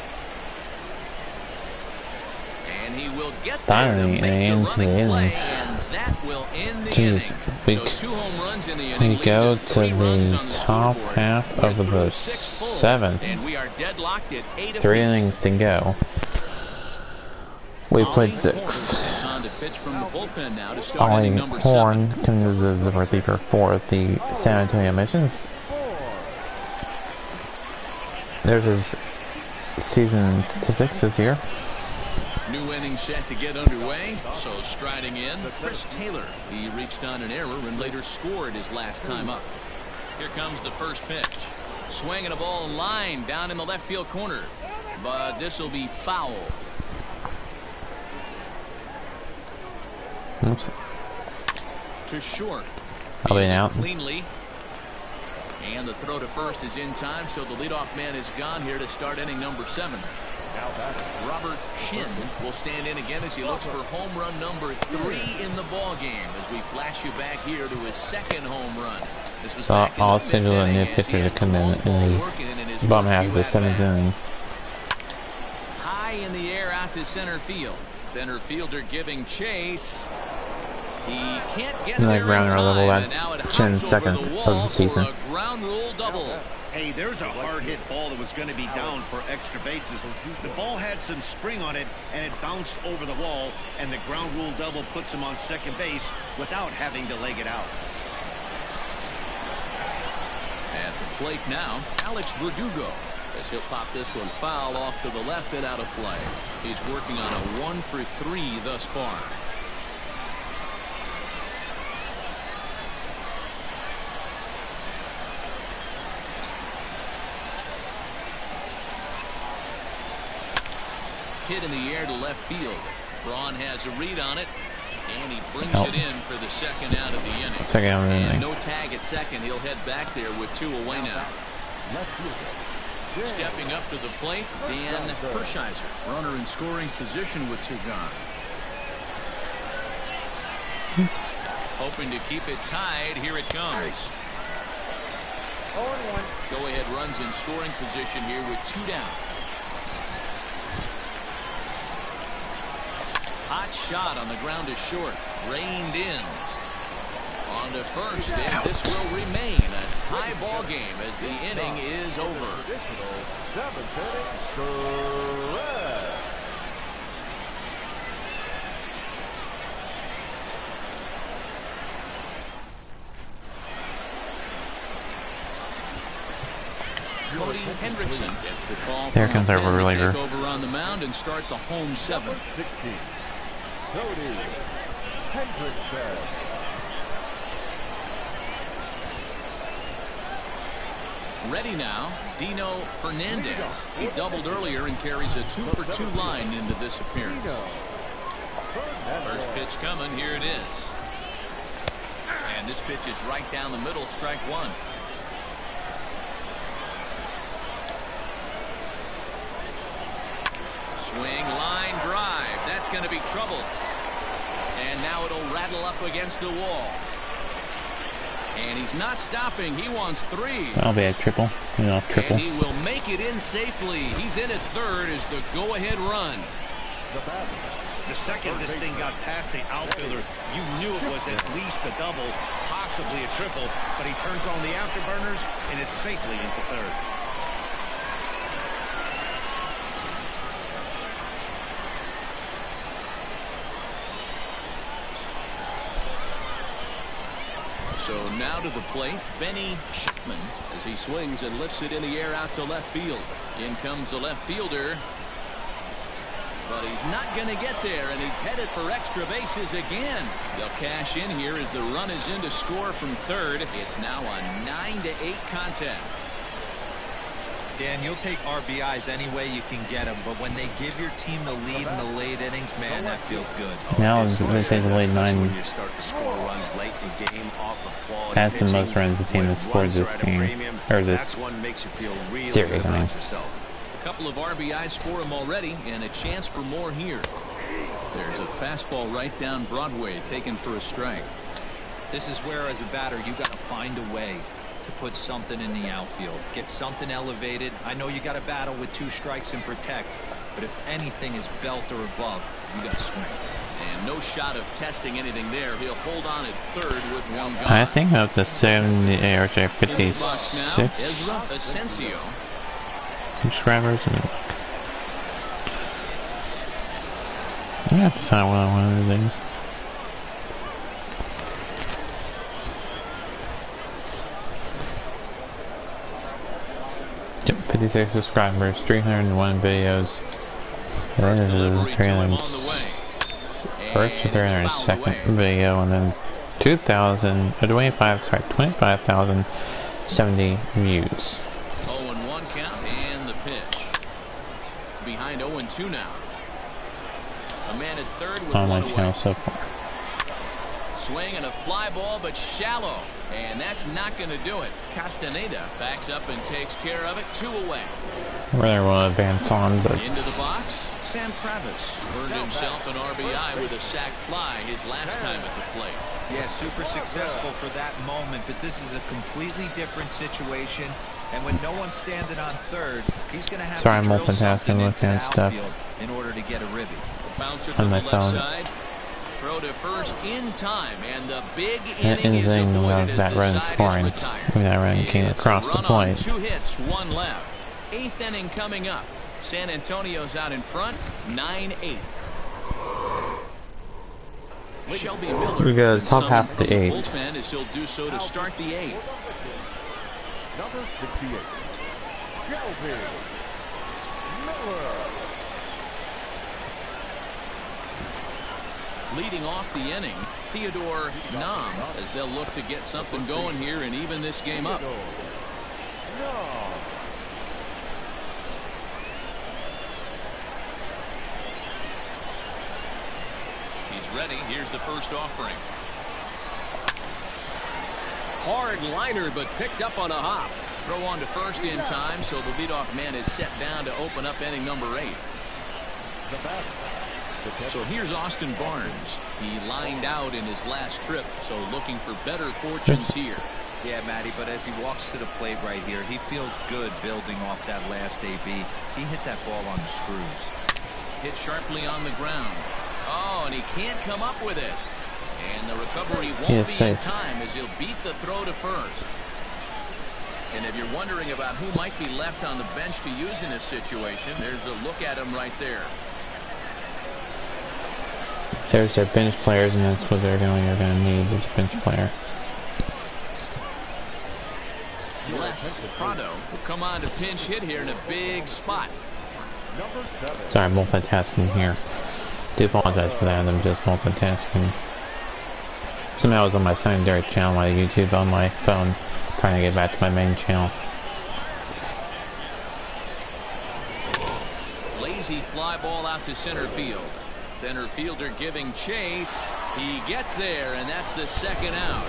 And he will get there to make the running play, and that will end the inning. So 2 home runs in the inning. We go leading to 3 runs the on the top scoreboard. half We're of through the 6 full, 7th. and we are deadlocked at 8 apiece. 3 innings to go. We played Ollie 6. Horn is on to pitch from the bullpen now to start Ollie inning number Horn 7. comes as the reliever for the San Antonio Missions. There's his season statistics this year. New inning set to get underway. So striding in, Chris Taylor. He reached on an error and later scored his last time up. Here comes the first pitch. Swinging a ball in line down in the left field corner. But this will be foul. Oops. To short. I'll be out. Cleanly. And the throw to first is in time, so the leadoff man is gone here to start inning number 7. Robert Shin will stand in again as he looks for home run number 3 in the ball game. As we flash you back here to his 2nd home run. This was So back in I'll the schedule a fifth new inning as he pitcher has to come in the long ball the working in his bottom first half of the few 7th at-bats. inning. High in the air out to center field. Center fielder giving chase. He can't get And the there ground in rule level, time, and that's now it Chin's hops over 2nd the of wall the season. for a ground rule double. Hey, there's a hard hit ball that was going to be down for extra bases. The ball had some spring on it, and it bounced over the wall, and the ground rule double puts him on second base without having to leg it out. At the plate now, Alex Verdugo, as he'll pop this one foul off to the left and out of play. He's working on a 1 for 3 thus far. Hit in the air to left field. Braun has a read on it, and he brings it in for the 2nd out of the inning. 2nd out of the And inning. no tag at 2nd. He'll head back there with 2 away now. Stepping up to the plate, Dan Hershiser. Runner in scoring position with 2 gone. Hoping to keep it tied. Here it comes. Go ahead runs in scoring position here with 2 down. Hot shot on the ground is short. Reined in. On to first, and this will remain a tie ball game as the inning is over. Additional 7th inning, correct. Cody Hendrickson gets the call. There from comes the our pen to reliever. take over on the mound and start the home 7th. 16. Cody Hendrickson. Ready now, Dino Fernandez. He doubled earlier and carries a 2 for 2 line into this appearance. First pitch coming, here it is. And this pitch is right down the middle, strike 1. Swing, line, drive. That's going to be trouble. And now it'll rattle up against the wall. And he's not stopping. He wants 3. That'll be a triple. You know, triple. And he will make it in safely. He's in at 3rd as the go-ahead run. The second this thing got past the outfielder, you knew it was at least a double, possibly a triple, but he turns on the afterburners and is safely into 3rd. So now to the plate, Benny Shipman as he swings and lifts it in the air out to left field. In comes the left fielder, But he's not going to get there, and he's headed for extra bases again. They'll cash in here as the run is in to score from third. It's now a 9-8 contest. Dan, you'll take RBIs any way you can get them, but when they give your team the lead in the late innings, man, that feels good. Now they take the late 9. When you start to score runs late in the game off of quality That's the pitching, most runs the team has scored this game, or this series, I mean. A couple of RBIs for him already, and a chance for more here. There's a fastball right down Broadway, taken for a strike. This is where, as a batter, you got to find a way to put something in the outfield, get something elevated. I know you got to battle with 2 strikes and protect, but if anything is belt or above, you got to swing. And no shot of testing anything there. He'll hold on at third with one gone. I think up to 70 or 56 Ezra Asensio. subscribers. And I have to decide what I want to do. Yep, 56 subscribers, 301 videos. That is the 301st or 302nd video, and then 25,070 views. 0-1 count and the pitch. Behind 0-2 now. A man at third with On my one channel away. so far. Swing and a fly ball, but shallow. And that's not going to do it. Castaneda backs up and takes care of it. 2 away. Really want to advance on, but Into the box, Sam Travis earned himself an RBI with a sac fly his last time at the plate. Yeah, super successful for that moment, but this is a completely different situation. And when no one's standing on third, he's going to have sorry, to I'm drill multitasking, something into looking the at stuff outfield in order to get a ribby. Bouncer to on the my left phone. side. Throw to first in time, and the big That inning is insane avoided as that the run side scoring. is retired. When that run came It's across a the run on plate. 2 hits, 1 left. 8th inning coming up. San Antonio's out in front, 9-8. Shelby Miller. We go been top half summoned of the from 8th. bullpen as he'll do so to start the 8th. Number 68, Shelby Miller. Leading off the inning, Theodore Nam, as they'll look to get something going here and even this game up. No. He's ready. Here's the first offering. Hard liner, but picked up on a hop. Throw on to first in time, so the leadoff man is set down to open up inning number 8. So here's Austin Barnes. He lined out in his last trip, so looking for better fortunes here. Yeah, Matty, but as he walks to the plate right here, he feels good building off that last AB. He hit that ball on the screws. Hit sharply on the ground. Oh, and he can't come up with it. And the recovery won't be in time as he'll beat the throw to first. And if you're wondering about who might be left on the bench to use in this situation, there's a look at him right there. There's their bench players, and that's what they're going to need is a bench player. Les Prado will come on to pinch hit here in a big spot. Number 7. Sorry, I'm multitasking here. Do apologize for that. I'm just multitasking. Somehow I was on my secondary channel, my YouTube, on my phone, trying to get back to my main channel. Lazy fly ball out to center field. Center fielder giving chase. He gets there, and that's the second out.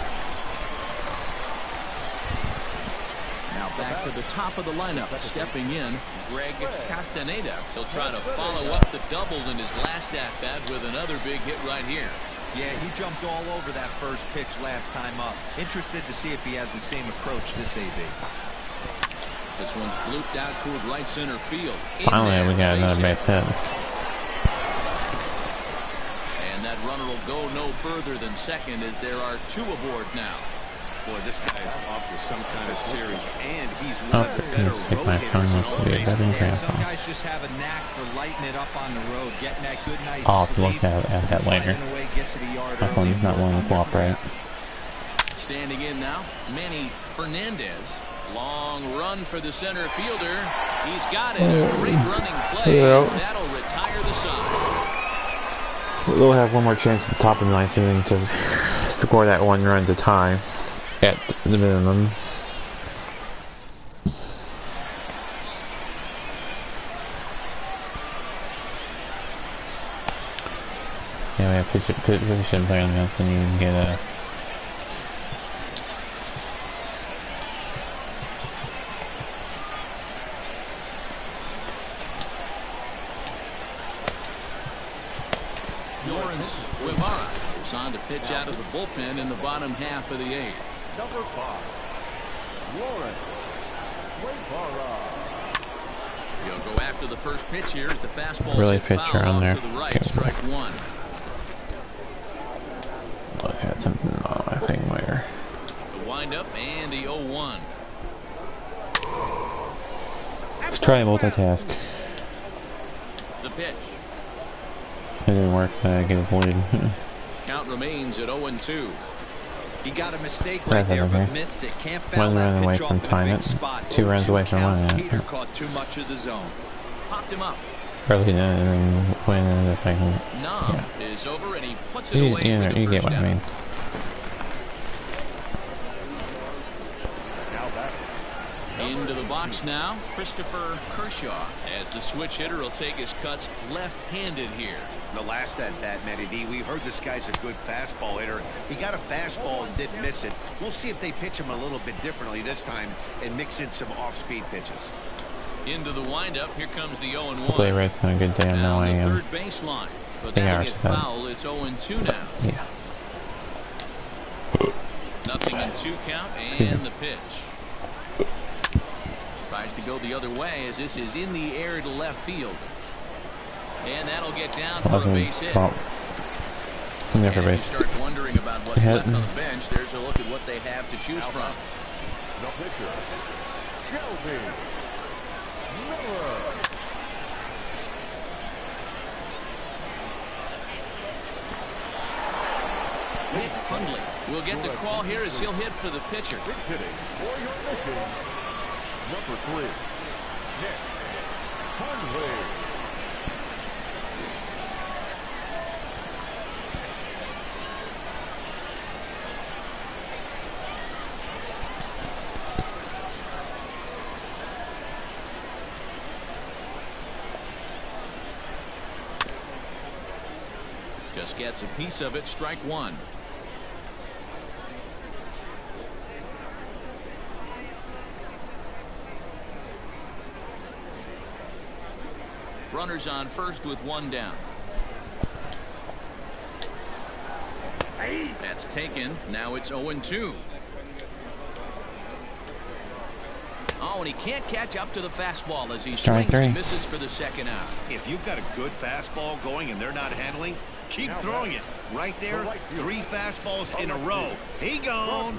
Now back to the top of the lineup. Stepping in, Greg Castaneda. He'll try to follow up the double in his last at-bat with another big hit right here. Yeah, he jumped all over that first pitch last time up. Interested to see if he has the same approach this AB. This one's blooped out toward right center field. Finally, we got another base hit. And that runner will go no further than second as there are 2 aboard now. Boy, this guy is off to some kind of series, and he's one of the better my phone rotators in wants all to of be a baseball. better And some grandpa. guys just have a knack for lighting it up on the road, getting that good night's I'll have to sleep, look at that later. finding a way to get to the yard My early phone's not and work willing on to their cooperate. craft. Standing in now, Manny Fernandez Long run for the center fielder. He's got it. A great running play. That'll retire the side. We'll have one more chance at the top of the ninth inning to score that one run to tie at the minimum. Yeah, we have position player on the mound, and you can get a. On to pitch out of the bullpen in the bottom half of the eighth. Number 5, Lawrence Guevara. He'll go after the first pitch here as the fastball really foul pitcher on there. To the right, strike one. Look at something on my thing later. The windup and the 0-1. Let's try to multitask. The pitch. It didn't work. I get avoided. Count remains at 0-2. He got a mistake right there, but missed it. Can't foul One run that away pitch from off in a tying big it. spot. 2 runs away from count. winning Peter it. caught too much of the zone. Popped him up. Early and then when ended up making it. Nom is over and he puts it away for the You get first what I mean. Into the box now, Christopher Kershaw, as the switch hitter will take his cuts left-handed here. The last at bat, Matty D, we heard this guy's a good fastball hitter. He got a fastball and didn't miss it. We'll see if they pitch him a little bit differently this time and mix in some off-speed pitches. Into the windup, here comes the 0-1. Play race on a good day. I know I am. Third baseline, but that'll get foul. It's 0-2 now. Yeah. 0-2 count and the pitch. Tries to go the other way as this is in the air to left field. And that'll get down for a base hit. And if you start wondering about what's left on the bench, there's a look at what they have to choose from. The pitcher, Shelby Miller. Nick Hundley will get the call here as he'll hit for the pitcher. Big hitting for your mission. Number 3, Nick Hundley. Just gets a piece of it, strike one. Runners on first with one down. That's taken. Now it's 0-2. Oh, and he can't catch up to the fastball as he swings and misses for the second out. If you've got a good fastball going and they're not handling, keep throwing it. Right there, 3 fastballs in a row. He gone.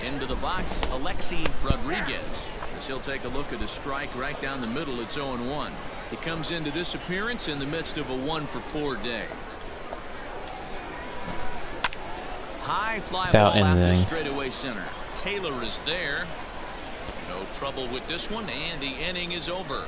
Into the box, Alexi Rodriguez. As he'll take a look at a strike right down the middle. It's 0-1. He comes into this appearance in the midst of a 1-for-4 day. High fly ball out to straightaway center. Taylor is there. No trouble with this one, and the inning is over.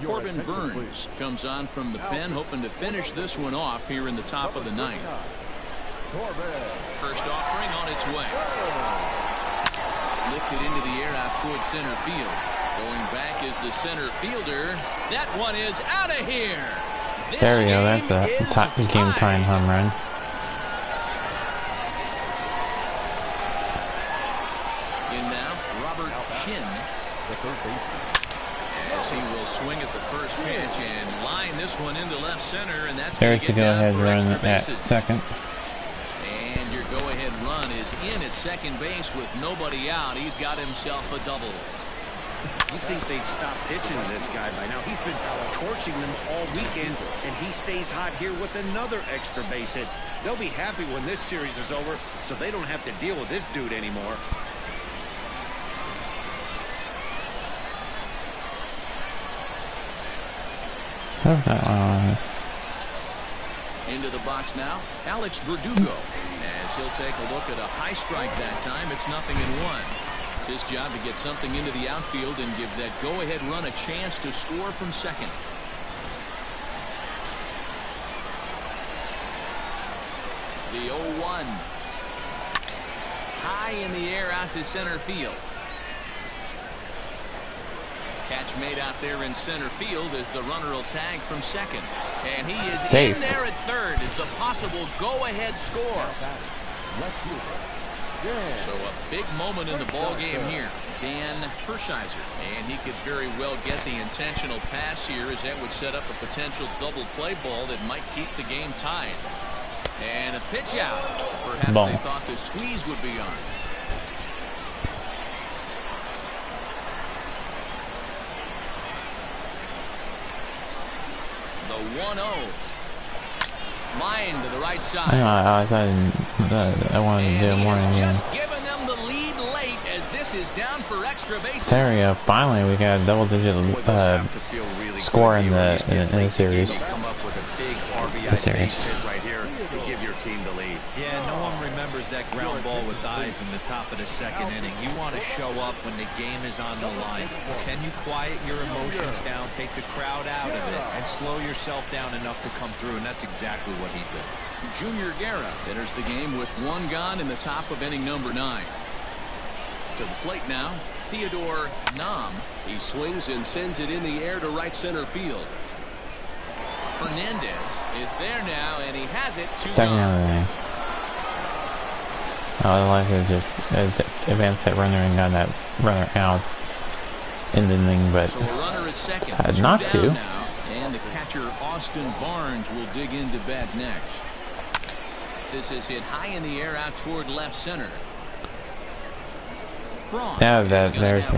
Corbin Burns comes on from the pen, hoping to finish this one off here in the top of the ninth. First offering on its way. Lifted into the air out towards center field. Going back is the center fielder. That one is out of here. There we go. That's a game time home run. In now, Robert Shin. The third baseman. As he will swing at the first pitch and line this one into left center, and that's there's the go-ahead run at second. And your go-ahead run is in at second base with nobody out. He's got himself a double. You'd think they'd stop pitching to this guy by now. He's been torching them all weekend, and he stays hot here with another extra base hit. They'll be happy when this series is over, so they don't have to deal with this dude anymore. Into the box now, Alex Verdugo. As he'll take a look at a high strike that time, it's 0-1. It's his job to get something into the outfield and give that go-ahead run a chance to score from second. The 0-1. High in the air out to center field. Catch made out there in center field as the runner will tag from second. And he is safe in there at third as the possible go-ahead score. So a big moment in the ball game here. Dan Hershiser. And he could very well get the intentional pass here, as that would set up a potential double play ball that might keep the game tied. And a pitch out. Perhaps they thought the squeeze would be on. The 1-0. Line to the right side. I wanted to do more in here. Just giving them the lead late as this is down for extra bases. There we go. Finally, we got a double-digit score in the series. Come up with a big RBI The series. base hit right here to give your team the lead. Yeah, no one remembers that ground ball with eyes in the top of the second inning. You want to show up when the game is on the line. Can you quiet your emotions down, take the crowd out of it, and slow yourself down enough to come through? And that's exactly what he did. Junior Guerra enters the game with one gone in the top of inning number 9. To the plate now, Theodore Nam. He swings and sends it in the air to right center field. Fernandez is there now, and he has it. Second out of the inning. Otherwise, it just advanced that runner and got that runner out in the inning, but so a runner at second, decided not to. Now, and the catcher Austin Barnes will dig into bat next. This is hit high in the air out toward left center. Yeah, there's the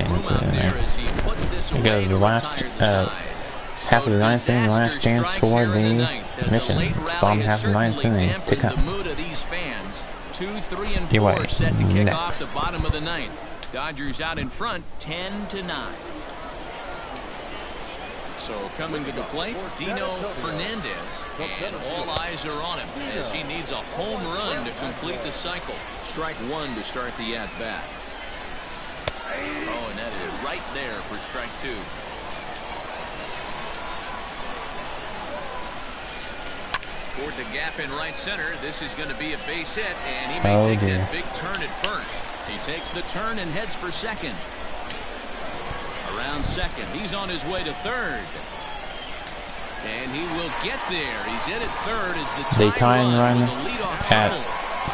it goes the last half of the ninth inning, last chance for the mission. Bottom half of the ninth inning to come. 2, 3, and 4 set to kick off the bottom of the ninth. Dodgers out in front, 10-9. So coming to the plate, Dino Fernandez, and all eyes are on him as he needs a home run to complete the cycle. Strike one to start the at-bat. Oh, and that is right there for strike 2. Toward the gap in right center. This is going to be a base hit, and he may take that big turn at first. He takes the turn and heads for second. Around second. He's on his way to third. And he will get there. He's in at third as the tying run at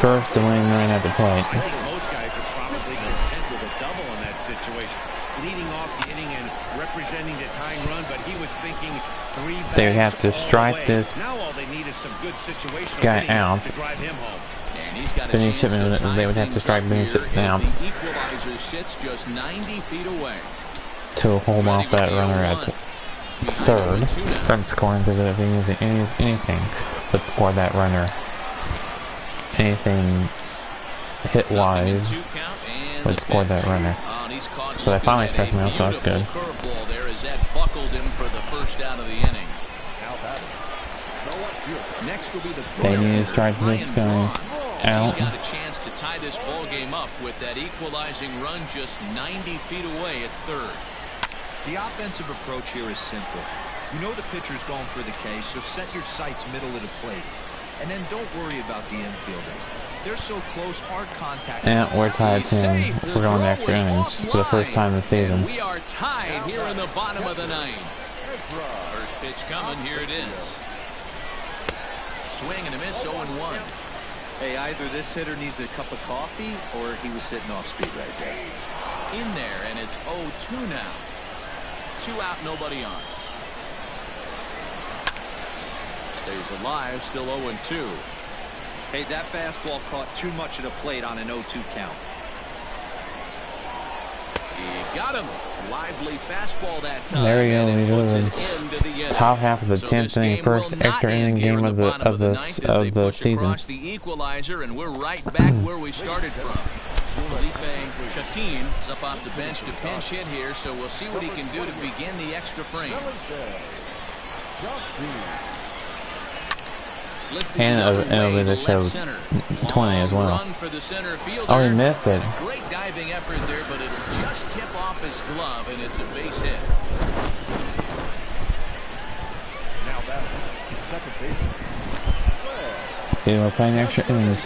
first, the winning run at the plate. I think most guys are probably content with a double in that situation. Leading off the inning and representing the tying run, but he was thinking 3 bags. They would have to strike this now all they need is some good situational guy out. to drive him home. And he's got a Finish chance it, to they would have to strike Benny out. The equalizer sits just 90 feet away. To hold off that runner at third. From scoring, because if he uses anything but score that runner, anything hit-wise would score that runner. So they finally struck him out, so that's good. There as that buckled him for the first out of the inning. Next will be the they need to strike this guy out. He's got a chance to tie this ball game up with that equalizing run just 90 feet away at third. The offensive approach here is simple. You know the pitcher's going for the K, so set your sights middle of the plate. And then don't worry about the infielders. They're so close, hard contact. And we're tied 10. We're going to extra innings for the first time this season. We are tied here in the bottom of the ninth. First pitch coming, here it is. Swing and a miss, 0-1. Hey, either this hitter needs a cup of coffee or he was sitting off speed right there. In there, and it's 0-2 now. 2 out, nobody on. Stays alive, still 0-2. Hey, that fastball caught too much of the plate on an 0-2 count. He Got him. Lively fastball that time. There we go. And We it go puts to an the end to the inning. top half of the So 10th this inning, game first will not extra end inning here game in of the the bottom of the ninth as they push season. across the equalizer, and we're right back where we started from. Felipe Chassin is up off the bench to pinch hit here, so we'll see what he can do to begin the extra frame. And they showed 20 as well. Oh, he missed it. Great diving effort there, but it'll just tip off his glove, and it's a base hit. Now that's second base. They were playing extra innings.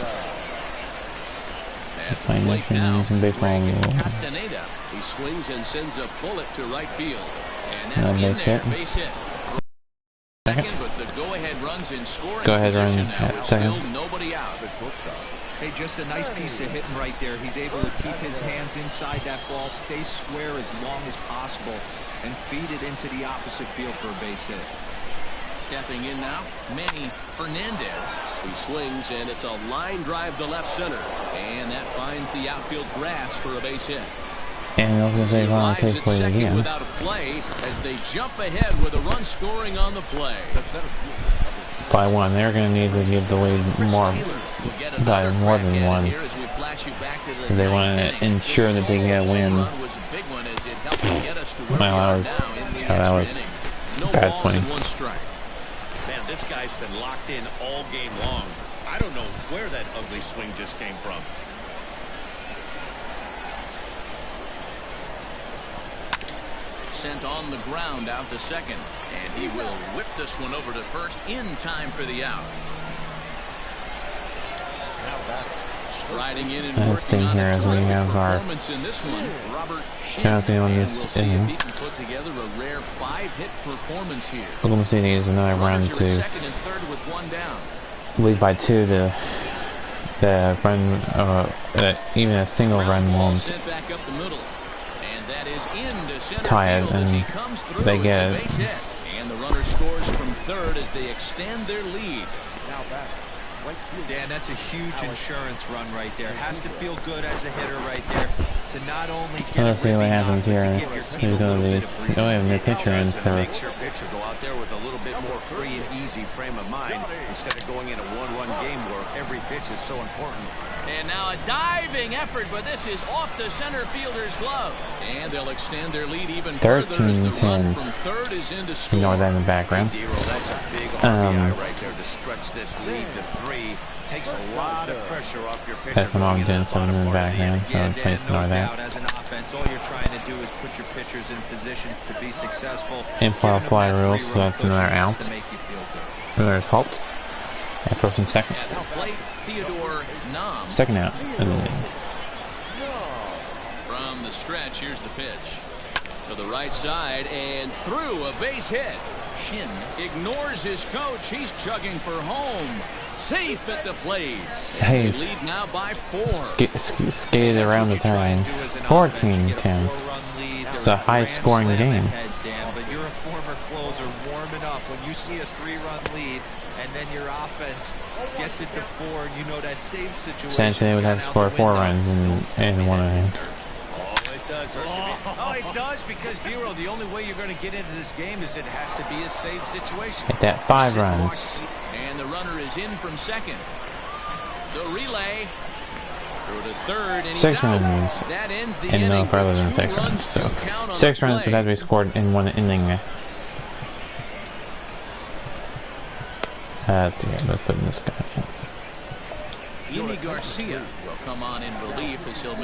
Playing extra innings in baseball. Castaneda. He swings and sends a bullet to right field, and that's No, in base there. hit. Base hit. Second, but the go-ahead runs in scoring Go-ahead run position now at with second. still nobody out. Hey, just a nice piece of hitting right there. He's able to keep his hands inside that ball, stay square as long as possible, and feed it into the opposite field for a base hit. Stepping in now, Manny Fernandez. He swings, and it's a line drive to left center, and that finds the outfield grass for a base hit. And I was going to say, Ron Drives takes at lead second again. without a play as they jump ahead with a run scoring on the play. By one. They're going to need to give the lead more, by more than one. Because they want to ensure that they get a win. Wow, that was bad swing. Man, this guy's been locked in all game long. I don't know where that ugly swing just came from. Sent on the ground out to second, and he will whip this one over to first in time for the out. Striding in and working on a terrific performance in this one, Robert Shin, and we'll see if he can put together a rare 5-hit performance here. Oklahoma City needs another run to second and third with one down. lead by 2 to run, even a single run won't tie it, and they get it. And the runner scores from third as they extend their lead. Now back. Dan, that's a huge insurance run right there. Has to feel good as a hitter right there to not only get Let's see what happens here. He's going to be. Oh, we have a new pitcher in for. Makes your pitcher go out there with a little bit more free and easy frame of mind instead of going in a one-run game where every pitch is so important. And now a diving effort, but this is off the center fielder's glove. And they'll extend their lead even further as the run from third is into score. Ignore that in the background. That's a big RBI right there to stretch this lead to 3. Takes a lot of pressure off your pitcher. That's when I'm doing something in the background, so please ignore that. As an offense, all you're trying to do is put your pitchers in positions to be successful. Imply fly rule, so that's another out. To make you feel good. And there's Halt at first and second. At the plate, Theodore Nam. Second out. From the stretch, here's the pitch. To the right side and through a base hit. Shin ignores his coach. He's chugging for home. Safe at the plate. Safe. Lead now by 4. Skated around the time. 14-10. It's a high-scoring game. But you're a former closer warming up when you see a 3-run lead, and then your offense gets it to 4, and you know that save situation. Essentially, they would have to score 4 runs in one inning. Oh, it does, because Dero, the only way you're going to get into this game is it has to be a save situation. Hit that 5 runs. And the runner is in from second. The relay through to third, and he's 6 out. runs. That ends the And no inning further with than 2 6 runs. runs So to count on 6 the runs would play. have to be scored in 1 inning. Let's see here. Let's put in this guy. Amy Garcia will come on in relief as he'll make